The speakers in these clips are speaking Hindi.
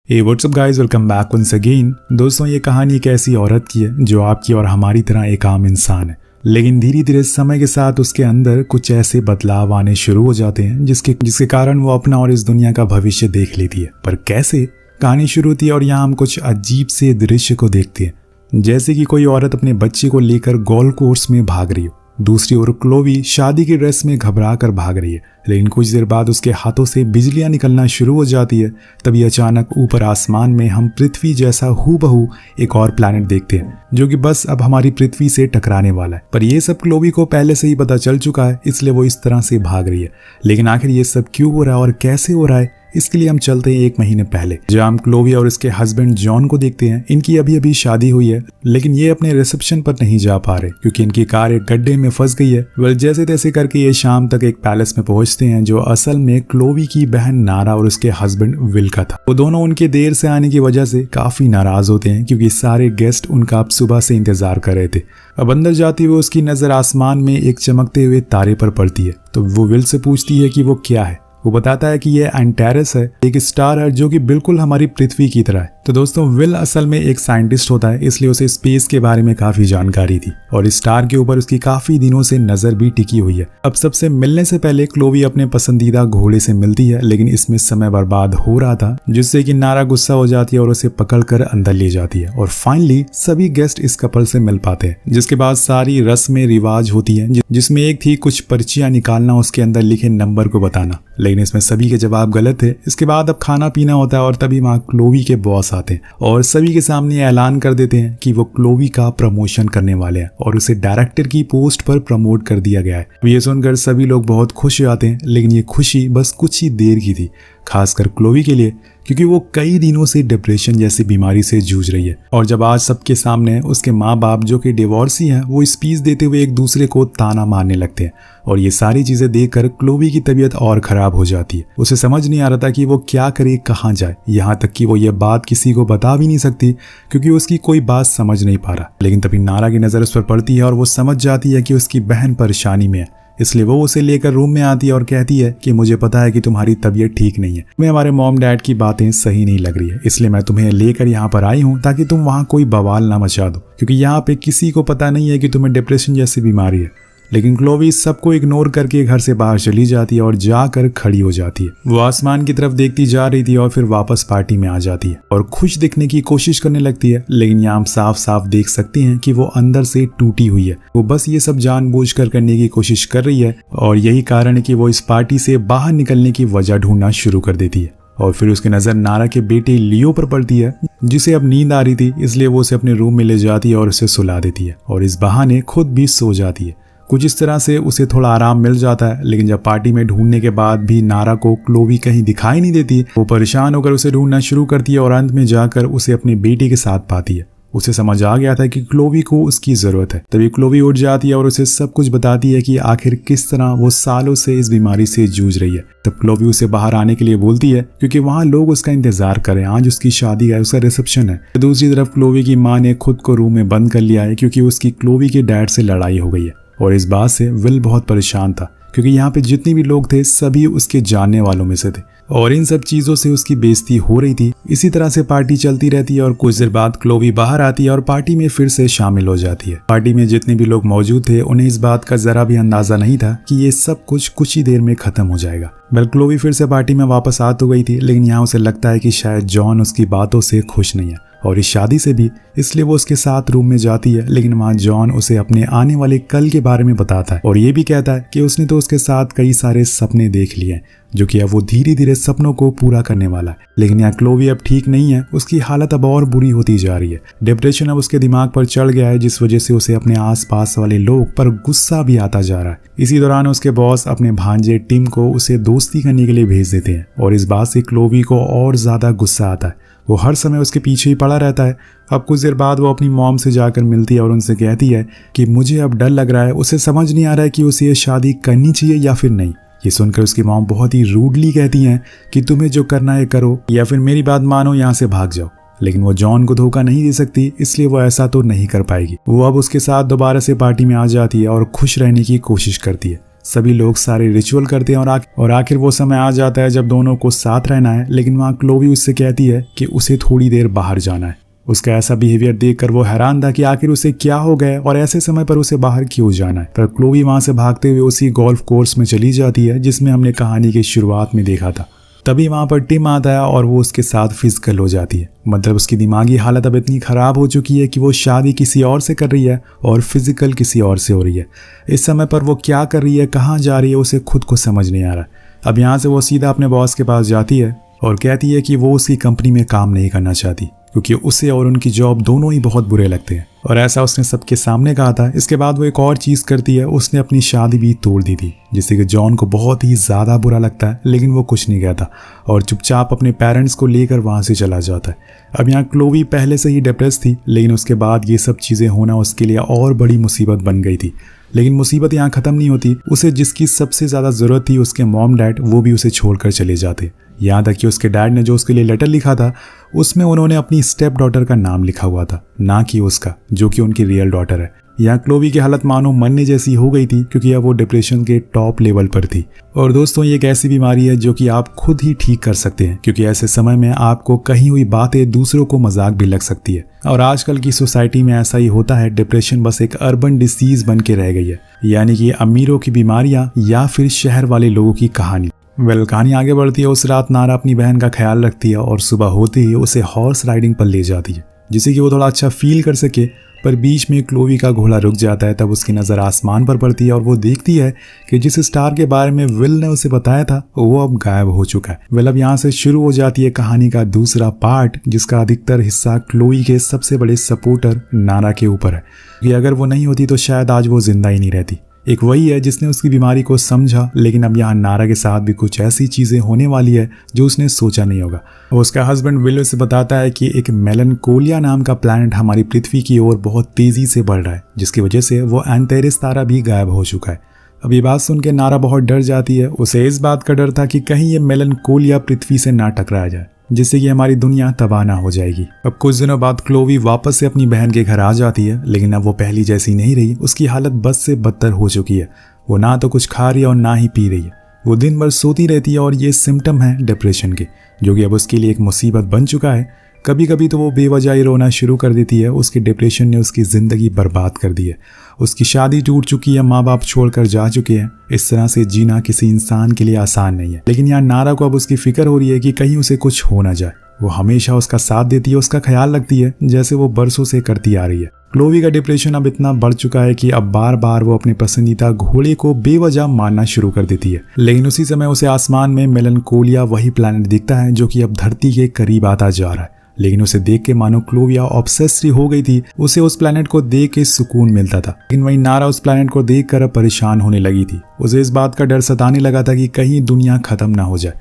हे what's up guys, welcome back once again. दोस्तों, ये कहानी एक ऐसी औरत की है जो आपकी और हमारी तरह एक आम इंसान है, लेकिन धीरे धीरे समय के साथ उसके अंदर कुछ ऐसे बदलाव आने शुरू हो जाते हैं जिसके कारण वो अपना और इस दुनिया का भविष्य देख लेती है। पर कैसे? कहानी शुरू होती है और यहाँ हम कुछ अजीब से दृश्य को देखते हैं, जैसे कि कोई औरत अपने बच्चे को लेकर गोल्फ कोर्स में भाग रही हो। दूसरी ओर क्लोवी शादी की ड्रेस में घबरा कर भाग रही है, लेकिन कुछ देर बाद उसके हाथों से बिजलियां निकलना शुरू हो जाती है। तभी अचानक ऊपर आसमान में हम पृथ्वी जैसा हूबहू एक और प्लैनेट देखते हैं, जो कि बस अब हमारी पृथ्वी से टकराने वाला है। पर यह सब क्लोवी को पहले से ही पता चल चुका है, इसलिए वो इस तरह से भाग रही है। लेकिन आखिर ये सब क्यों हो रहा है और कैसे हो रहा है, इसके लिए हम चलते हैं 1 महीने पहले, जहाँ हम क्लोवी और इसके हस्बैंड जॉन को देखते हैं। इनकी अभी अभी शादी हुई है, लेकिन ये अपने रिसेप्शन पर नहीं जा पा रहे क्योंकि इनकी कार एक गड्ढे में फंस गई है। जैसे तैसे करके ये शाम तक एक पैलेस में पहुंचते हैं, जो असल में क्लोवी की बहन नारा और उसके हस्बैंड विल का था। वो दोनों उनके देर से आने की वजह से काफी नाराज होते हैं क्योंकि सारे गेस्ट उनका अब सुबह से इंतजार कर रहे थे। अब अंदर जाते हुए उसकी नजर आसमान में एक चमकते हुए तारे पर पड़ती है, तो वो विल से पूछती है कि वो क्या है। वो बताता है कि यह एंटेरस है, एक स्टार है जो कि बिल्कुल हमारी पृथ्वी की तरह है। तो दोस्तों, विल असल में एक साइंटिस्ट होता है, इसलिए उसे स्पेस के बारे में काफी जानकारी थी और इस स्टार के ऊपर उसकी काफी दिनों से नजर भी टिकी हुई है। अब सबसे मिलने से पहले क्लोवी अपने पसंदीदा घोड़े से मिलती है, लेकिन इसमें समय बर्बाद हो रहा था, जिससे कि नारा गुस्सा हो जाती है और उसे पकड़कर अंदर ले जाती है। और फाइनली सभी गेस्ट इस कपल से मिल पाते हैं, जिसके बाद सारी रस्में रिवाज होती है, जिसमें एक थी कुछ पर्चियां निकालना, उसके अंदर लिखे नंबर को बताना, लेकिन इसमें सभी के जवाब गलत थे। इसके बाद अब खाना पीना होता है और तभी वहां क्लोवी के बॉस आते हैं और सभी के सामने ऐलान कर देते हैं कि वो क्लोवी का प्रमोशन करने वाले हैं और उसे डायरेक्टर की पोस्ट पर प्रमोट कर दिया गया है। ये सुनकर सभी लोग बहुत खुश हो जाते हैं, लेकिन ये खुशी बस कुछ ही देर की थी, खासकर क्लोवी के लिए, क्योंकि वो कई दिनों से डिप्रेशन जैसी बीमारी से जूझ रही है। और जब आज सबके सामने उसके माँ बाप, जो कि डिवोर्सी हैं, वो स्पीच देते हुए एक दूसरे को ताना मारने लगते हैं और ये सारी चीजें देखकर क्लोवी की तबीयत और खराब हो जाती है। उसे समझ नहीं आ रहा था कि वो क्या करे, कहाँ जाए, यहाँ तक कि वो ये बात किसी को बता भी नहीं सकती क्योंकि उसकी कोई बात समझ नहीं पा रहा। लेकिन तभी नारा की नजर उस पर पड़ती है और वो समझ जाती है कि उसकी बहन परेशानी में है, इसलिए वो उसे लेकर रूम में आती है और कहती है कि मुझे पता है कि तुम्हारी तबीयत ठीक नहीं है, तुम्हें हमारे मॉम डैड की बातें सही नहीं लग रही है, इसलिए मैं तुम्हें लेकर यहाँ पर आई हूँ ताकि तुम वहाँ कोई बवाल ना मचा दो, क्योंकि यहाँ पे किसी को पता नहीं है कि तुम्हें डिप्रेशन जैसी बीमारी है। लेकिन क्लोवी सबको इग्नोर करके घर से बाहर चली जाती है और जाकर खड़ी हो जाती है। वो आसमान की तरफ देखती जा रही थी और फिर वापस पार्टी में आ जाती है और खुश दिखने की कोशिश करने लगती है, लेकिन यहाँ हम साफ साफ देख सकते हैं कि वो अंदर से टूटी हुई है। वो बस ये सब जानबूझकर करने की कोशिश कर रही है और यही कारण है कि वो इस पार्टी से बाहर निकलने की वजह ढूंढना शुरू कर देती है। और फिर उसकी नजर नारा के बेटे लियो पर पड़ती है, जिसे अब नींद आ रही थी, इसलिए वो उसे अपने रूम में ले जाती है और उसे सुला देती है और इस बहाने खुद भी सो जाती है। कुछ इस तरह से उसे थोड़ा आराम मिल जाता है। लेकिन जब पार्टी में ढूंढने के बाद भी नारा को क्लोवी कहीं दिखाई नहीं देती, वो परेशान होकर उसे ढूंढना शुरू करती है और अंत में जाकर उसे अपने बेटे के साथ पाती है। उसे समझ आ गया था कि क्लोवी को उसकी जरूरत है। तभी क्लोवी उठ जाती है और उसे सब कुछ बताती है कि आखिर किस तरह वो सालों से इस बीमारी से जूझ रही है। तब क्लोवी उसे बाहर आने के लिए बोलती है क्योंकि वहाँ लोग उसका इंतजार करें, आज उसकी शादी है, उसका रिसेप्शन है। दूसरी तरफ क्लोवी की माँ ने खुद को रूम में बंद कर लिया है क्योंकि उसकी क्लोवी के डैड से लड़ाई हो गई है और इस बात से विल बहुत परेशान था क्योंकि यहाँ पे जितने भी लोग थे सभी उसके जानने वालों में से थे और इन सब चीजों से उसकी बेइज्जती हो रही थी। इसी तरह से पार्टी चलती रहती है और कुछ देर बाद क्लोवी बाहर आती है और पार्टी में फिर से शामिल हो जाती है। पार्टी में जितने भी लोग मौजूद थे उन्हें इस बात का जरा भी अंदाजा नहीं था कि ये सब कुछ ही देर में खत्म हो जाएगा। क्लोवी फिर से पार्टी में वापस आ तो गई थी, लेकिन यहाँ उसे लगता है कि शायद जॉन उसकी बातों से खुश नहीं है और इस शादी से भी, इसलिए वो उसके साथ रूम में जाती है। लेकिन वहाँ जॉन उसे अपने आने वाले कल के बारे में बताता है और ये भी कहता है कि उसने तो उसके साथ कई सारे सपने देख लिए हैं, जो कि अब वो धीरे धीरे सपनों को पूरा करने वाला है। लेकिन यहाँ क्लोवी अब ठीक नहीं है, उसकी हालत अब और बुरी होती जा रही है। डिप्रेशन अब उसके दिमाग पर चढ़ गया है, जिस वजह से उसे अपने आसपास वाले लोग पर गुस्सा भी आता जा रहा है। इसी दौरान उसके बॉस अपने भांजे टिम को उसे दोस्ती करने के लिए भेज देते हैं और इस बात से क्लोवी को और ज्यादा गुस्सा आता है। वो हर समय उसके पीछे ही पड़ा रहता है। अब कुछ देर बाद वो अपनी मॉम से जाकर मिलती है और उनसे कहती है कि मुझे अब डर लग रहा है, उसे समझ नहीं आ रहा है कि उसे ये शादी करनी चाहिए या फिर नहीं। ये सुनकर उसकी मॉम बहुत ही रूडली कहती हैं कि तुम्हें जो करना है करो या फिर मेरी बात मानो, यहाँ से भाग जाओ। लेकिन वो जॉन को धोखा नहीं दे सकती, इसलिए वो ऐसा तो नहीं कर पाएगी। वो अब उसके साथ दोबारा से पार्टी में आ जाती है और खुश रहने की कोशिश करती है। सभी लोग सारे रिचुअल करते हैं और आखिर वो समय आ जाता है जब दोनों को साथ रहना है। लेकिन वहाँ क्लोवी उससे कहती है कि उसे थोड़ी देर बाहर जाना है। उसका ऐसा बिहेवियर देखकर वो हैरान था कि आखिर उसे क्या हो गया और ऐसे समय पर उसे बाहर क्यों जाना है। पर क्लोवी वहां से भागते हुए उसी गोल्फ कोर्स में चली जाती है जिसमें हमने कहानी की शुरुआत में देखा था। तभी वहां पर टिम आता है और वो उसके साथ फिजिकल हो जाती है। मतलब उसकी दिमागी हालत अब इतनी खराब हो चुकी है कि वो शादी किसी और से कर रही है और फिजिकल किसी और से हो रही है। इस समय पर वो क्या कर रही है, कहाँ जा रही है, उसे खुद को समझ नहीं आ रहा। अब यहाँ से वो सीधा अपने बॉस के पास जाती है और कहती है कि वो उसकी कंपनी में काम नहीं करना चाहती क्योंकि उसे और उनकी जॉब दोनों ही बहुत बुरे लगते हैं। और ऐसा उसने सबके सामने कहा था। इसके बाद वो एक और चीज़ करती है, उसने अपनी शादी भी तोड़ दी थी जिससे कि जॉन को बहुत ही ज़्यादा बुरा लगता है। लेकिन वो कुछ नहीं कहता और चुपचाप अपने पेरेंट्स को लेकर वहाँ से चला जाता है। अब यहाँ क्लोवी पहले से ही डिप्रेस थी, लेकिन उसके बाद ये सब चीज़ें होना उसके लिए और बड़ी मुसीबत बन गई थी। लेकिन मुसीबत यहाँ ख़त्म नहीं होती। उसे जिसकी सबसे ज़्यादा ज़रूरत थी, उसके मॉम डैड, वो भी उसे छोड़कर चले जाते। यहाँ तक कि उसके डैड ने जो उसके लिए लेटर लिखा था उसमें उन्होंने अपनी स्टेप डॉटर का नाम लिखा हुआ था, ना कि उसका, जो कि उनकी रियल डॉटर है। यहाँ क्लोवी की हालत मानो मरने जैसी हो गई थी क्योंकि अब वो डिप्रेशन के टॉप लेवल पर थी। और दोस्तों, ये एक ऐसी बीमारी है जो कि आप खुद ही ठीक कर सकते हैं क्योंकि ऐसे समय में आपको कही हुई बातें दूसरों को मजाक भी लग सकती है। और आजकल की सोसाइटी में ऐसा ही होता है। डिप्रेशन बस एक अर्बन डिसीज बन के रह गई है, यानी कि अमीरों की बीमारियां या फिर शहर वाले लोगों की कहानी। कहानी आगे बढ़ती है। उस रात नारा अपनी बहन का ख्याल रखती है और सुबह होते ही उसे हॉर्स राइडिंग पर ले जाती है जिससे कि वो थोड़ा अच्छा फील कर सके। पर बीच में क्लोवी का घोड़ा रुक जाता है। तब उसकी नज़र आसमान पर पड़ती है और वो देखती है कि जिस स्टार के बारे में विल ने उसे बताया था वो अब गायब हो चुका है। अब यहाँ से शुरू हो जाती है कहानी का दूसरा पार्ट, जिसका अधिकतर हिस्सा क्लोवी के सबसे बड़े सपोर्टर नारा के ऊपर है कि अगर वो नहीं होती तो शायद आज वो जिंदा ही नहीं रहती। एक वही है जिसने उसकी बीमारी को समझा, लेकिन अब यहाँ नारा के साथ भी कुछ ऐसी चीज़ें होने वाली है जो उसने सोचा नहीं होगा। उसका हस्बैंड विल उसे बताता है कि एक मेलनकोलिया नाम का प्लैनेट हमारी पृथ्वी की ओर बहुत तेज़ी से बढ़ रहा है, जिसकी वजह से वो एंटेरिस तारा भी गायब हो चुका है। अब ये बात सुन के नारा बहुत डर जाती है। उसे इस बात का डर था कि कहीं ये मेलनकोलिया पृथ्वी से ना टकराया जाए जिससे कि हमारी दुनिया तबाह ना हो जाएगी। अब कुछ दिनों बाद क्लोवी वापस से अपनी बहन के घर आ जाती है, लेकिन अब वो पहली जैसी नहीं रही। उसकी हालत बद से बदतर हो चुकी है। वो ना तो कुछ खा रही है और ना ही पी रही है। वो दिन भर सोती रहती है और ये सिम्टम है डिप्रेशन के, जो कि अब उसके लिए एक मुसीबत बन चुका है। कभी कभी तो वो बेवजह ही रोना शुरू कर देती है। उसके डिप्रेशन ने उसकी ज़िंदगी बर्बाद कर दी है। उसकी शादी टूट चुकी है, माँ बाप छोड़कर जा चुके हैं। इस तरह से जीना किसी इंसान के लिए आसान नहीं है। लेकिन यहाँ नारा को अब उसकी फिक्र हो रही है कि कहीं उसे कुछ हो ना जाए। वो हमेशा उसका साथ देती है, उसका ख्याल रखती है, जैसे वो बरसों से करती आ रही है। क्लोवी का डिप्रेशन अब इतना बढ़ चुका है कि अब बार बार वो अपने पसंदीदा घोड़े को बेवजह मारना शुरू कर देती है। लेकिन उसी समय उसे आसमान में मेलनकोलिया वही प्लैनेट दिखता है जो कि अब धरती के करीब आता जा रहा है। लेकिन उसे देख के मानो क्लोविया ऑब्सेस्ड हो गई थी। उसे उस प्लैनेट को देख के सुकून मिलता था। लेकिन वहीं नारा उस प्लैनेट को देख कर परेशान होने लगी थी। उसे इस बात का डर सताने लगा था कि कहीं दुनिया खत्म ना हो जाए।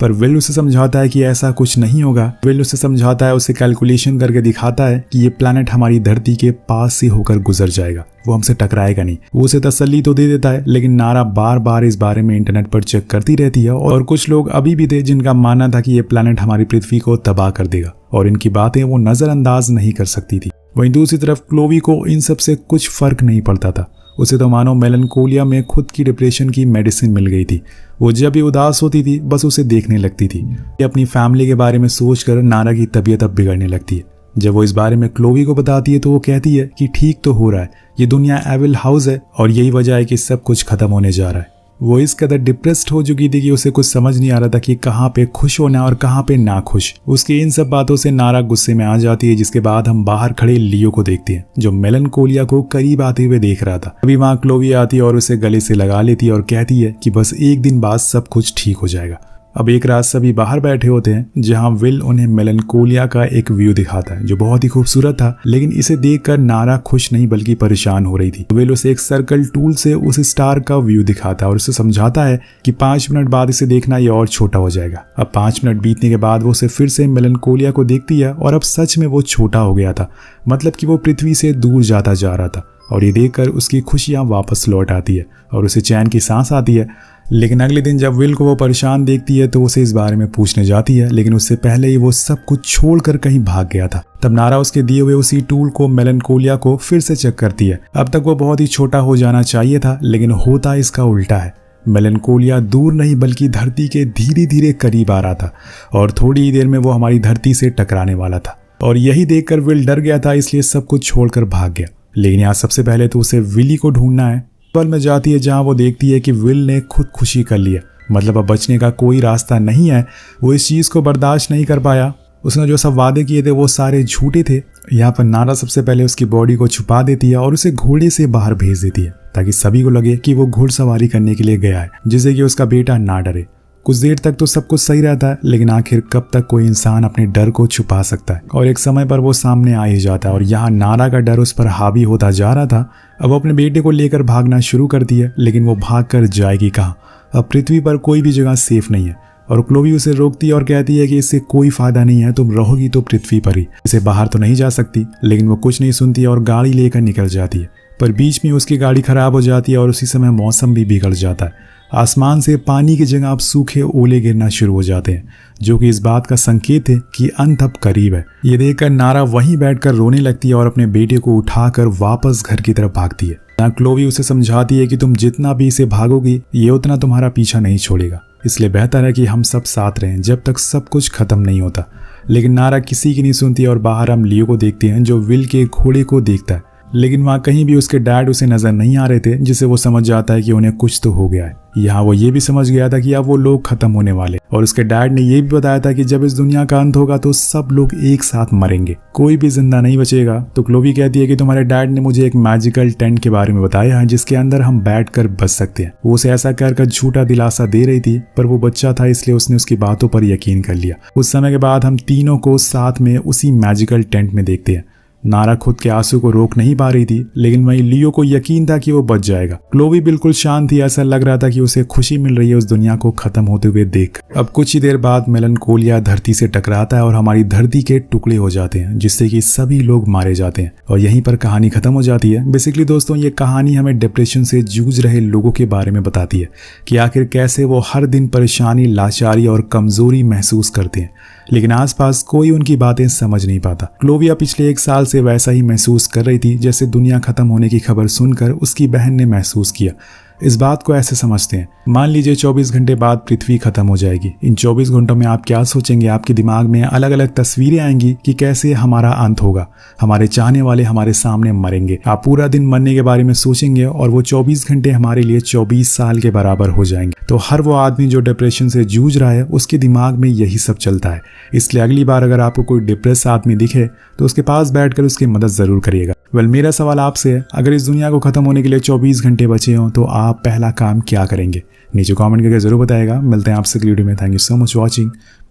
पर विल उसे समझाता है कि ऐसा कुछ नहीं होगा। विल उसे समझाता है, उसे कैलकुलेशन करके दिखाता है कि ये प्लैनेट हमारी धरती के पास से होकर गुजर जाएगा, वो हमसे टकराएगा नहीं। वो उसे तसल्ली तो दे देता है, लेकिन नारा बार बार इस बारे में इंटरनेट पर चेक करती रहती है। और कुछ लोग अभी भी थे जिनका मानना था कि ये प्लैनेट हमारी पृथ्वी को तबाह कर देगा और इनकी बातें वो नजरअंदाज नहीं कर सकती थी। वहीं दूसरी तरफ क्लोवी को इन सब से कुछ फर्क नहीं पड़ता था। उसे तो मानो मेलनकोलिया में खुद की डिप्रेशन की मेडिसिन मिल गई थी। वो जब भी उदास होती थी बस उसे देखने लगती थी। अपनी फैमिली के बारे में सोचकर नारा की तबीयत अब बिगड़ने लगती है। जब वो इस बारे में क्लोवी को बताती है तो वो कहती है कि ठीक तो हो रहा है, ये दुनिया एविल हाउस है और यही वजह है कि सब कुछ खत्म होने जा रहा है। वो इस कदर डिप्रेस्ड हो चुकी थी कि उसे कुछ समझ नहीं आ रहा था कि कहाँ पे खुश होना और कहाँ पे ना खुश। उसकी इन सब बातों से नारा गुस्से में आ जाती है, जिसके बाद हम बाहर खड़े लियो को देखते हैं जो मेलनकोलिया को करीब आते हुए देख रहा था। अभी वहाँ क्लोवी आती है और उसे गले से लगा लेती है और कहती है कि बस एक दिन बाद सब कुछ ठीक हो जाएगा। अब एक रात सभी बाहर बैठे होते हैं जहां विल उन्हें मेलनकोलिया का एक व्यू दिखाता है जो बहुत ही खूबसूरत था। लेकिन इसे देखकर नारा खुश नहीं बल्कि परेशान हो रही थी। विल उसे एक सर्कल टूल से उस स्टार का व्यू दिखाता है और उसे समझाता है कि 5 मिनट बाद इसे देखना ये और छोटा हो जाएगा। अब 5 मिनट बीतने के बाद वो उसे फिर से मेलनकोलिया को देखती है और अब सच में वो छोटा हो गया था। मतलब कि वो पृथ्वी से दूर जाता जा रहा था। और ये देखकर उसकी खुशियां वापस लौट आती है और उसे चैन की सांस आती है। लेकिन अगले दिन जब विल को वो परेशान देखती है तो उसे इस बारे में पूछने जाती है, लेकिन उससे पहले ही वो सब कुछ छोड़कर कहीं भाग गया था। तब नारा उसके दिए हुए उसी टूल को मेलनकोलिया को फिर से चेक करती है। अब तक वो बहुत ही छोटा हो जाना चाहिए था, लेकिन होता इसका उल्टा है। मेलनकोलिया दूर नहीं बल्कि धरती के धीरे धीरे करीब आ रहा था और थोड़ी ही देर में वो हमारी धरती से टकराने वाला था। और यही देखकर विल डर गया था, इसलिए सब कुछ छोड़कर भाग गया। लेकिन यहाँ सबसे पहले तो उसे विली को ढूंढना है। पल में जाती है जहाँ वो देखती है कि विल ने खुदकुशी कर लिया, मतलब अब बचने का कोई रास्ता नहीं है। वो इस चीज़ को बर्दाश्त नहीं कर पाया। उसने जो सब वादे किए थे वो सारे झूठे थे। यहाँ पर नारा सबसे पहले उसकी बॉडी को छुपा देती है और उसे घोड़े से बाहर भेज देती है ताकि सभी को लगे कि वो घुड़सवारी करने के लिए गया है, जिससे कि उसका बेटा ना डरे। कुछ देर तक तो सब कुछ सही रहता है, लेकिन आखिर कब तक कोई इंसान अपने डर को छुपा सकता है। और एक समय पर वो सामने आ ही जाता है और यहाँ नारा का डर उस पर हावी होता जा रहा था। अब वो अपने बेटे को लेकर भागना शुरू करती है, लेकिन वो भाग कर जाएगी कहाँ? अब पृथ्वी पर कोई भी जगह सेफ नहीं है। और क्लोवी उसे रोकती है और कहती है कि इससे कोई फायदा नहीं है, तुम रहोगी तो पृथ्वी पर ही, इसे बाहर तो नहीं जा सकती। लेकिन वो कुछ नहीं सुनती और गाड़ी लेकर निकल जाती है। पर बीच में उसकी गाड़ी खराब हो जाती है और उसी समय मौसम भी बिगड़ जाता है। आसमान से पानी की जगह अब सूखे ओले गिरना शुरू हो जाते हैं, जो कि इस बात का संकेत है कि अंत अब करीब है। ये देखकर नारा वहीं बैठकर रोने लगती है और अपने बेटे को उठाकर वापस घर की तरफ भागती है। क्लोवी उसे समझाती है कि तुम जितना भी इसे भागोगी ये उतना तुम्हारा पीछा नहीं छोड़ेगा, इसलिए बेहतर है कि हम सब साथ रहें जब तक सब कुछ खत्म नहीं होता। लेकिन नारा किसी की नहीं सुनती और बाहर हम लियो को देखते हैं जो विल के घोड़े को देखता है। लेकिन वहाँ कहीं भी उसके डैड उसे नजर नहीं आ रहे थे, जिससे वो समझ जाता है कि उन्हें कुछ तो हो गया है। यहाँ वो ये भी समझ गया था कि अब वो लोग खत्म होने वाले, और उसके डैड ने ये भी बताया था कि जब इस दुनिया का अंत होगा तो सब लोग एक साथ मरेंगे, कोई भी जिंदा नहीं बचेगा। तो क्लोवी कहती है कि तुम्हारे डैड ने मुझे एक मैजिकल टेंट के बारे में बताया है जिसके अंदर हम बैठकर बच सकते हैं। वो उसे ऐसा कहकर झूठा दिलासा दे रही थी, पर वो बच्चा था इसलिए उसने उसकी बातों पर यकीन कर लिया। उस समय के बाद हम तीनों को साथ में उसी मैजिकल टेंट में देखते हैं। नारा खुद के आंसू को रोक नहीं पा रही थी, लेकिन वहीं लियो को यकीन था कि वो बच जाएगा। क्लोवी बिल्कुल शांत थी, ऐसा लग रहा था कि उसे खुशी मिल रही है उस दुनिया को खत्म होते हुए देख। अब कुछ ही देर बाद मेलनकोलिया धरती से टकराता है और हमारी धरती के टुकड़े हो जाते हैं, जिससे कि सभी लोग मारे जाते हैं और यहीं पर कहानी खत्म हो जाती है। बेसिकली दोस्तों, ये कहानी हमें डिप्रेशन से जूझ रहे लोगों के बारे में बताती है कि आखिर कैसे वो हर दिन परेशानी, लाचारी और कमजोरी महसूस करते हैं, लेकिन आसपास कोई उनकी बातें समझ नहीं पाता। क्लोविया पिछले 1 साल से वैसा ही महसूस कर रही थी जैसे दुनिया खत्म होने की खबर सुनकर उसकी बहन ने महसूस किया। इस बात को ऐसे समझते हैं, मान लीजिए 24 घंटे बाद पृथ्वी खत्म हो जाएगी। इन 24 घंटों में आप क्या सोचेंगे? आपके दिमाग में अलग अलग तस्वीरें आएंगी कि कैसे हमारा अंत होगा, हमारे चाहने वाले हमारे सामने मरेंगे। आप पूरा दिन मरने के बारे में सोचेंगे और वो 24 घंटे हमारे लिए 24 साल के बराबर हो जाएंगे। तो हर वो आदमी जो डिप्रेशन से जूझ रहा है उसके दिमाग में यही सब चलता है। इसलिए अगली बार अगर आपको कोई डिप्रेस आदमी दिखे तो उसके पास बैठकर उसकी मदद जरूर करिएगा। मेरा सवाल आपसे है, अगर इस दुनिया को खत्म होने के लिए 24 घंटे बचे हों तो आप पहला काम क्या करेंगे? नीचे कमेंट करके जरूर बताएगा। मिलते हैं आपसे अगली वीडियो में। Thank you so much watching.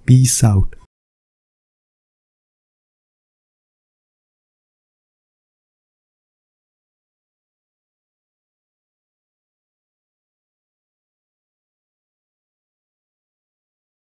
Peace out.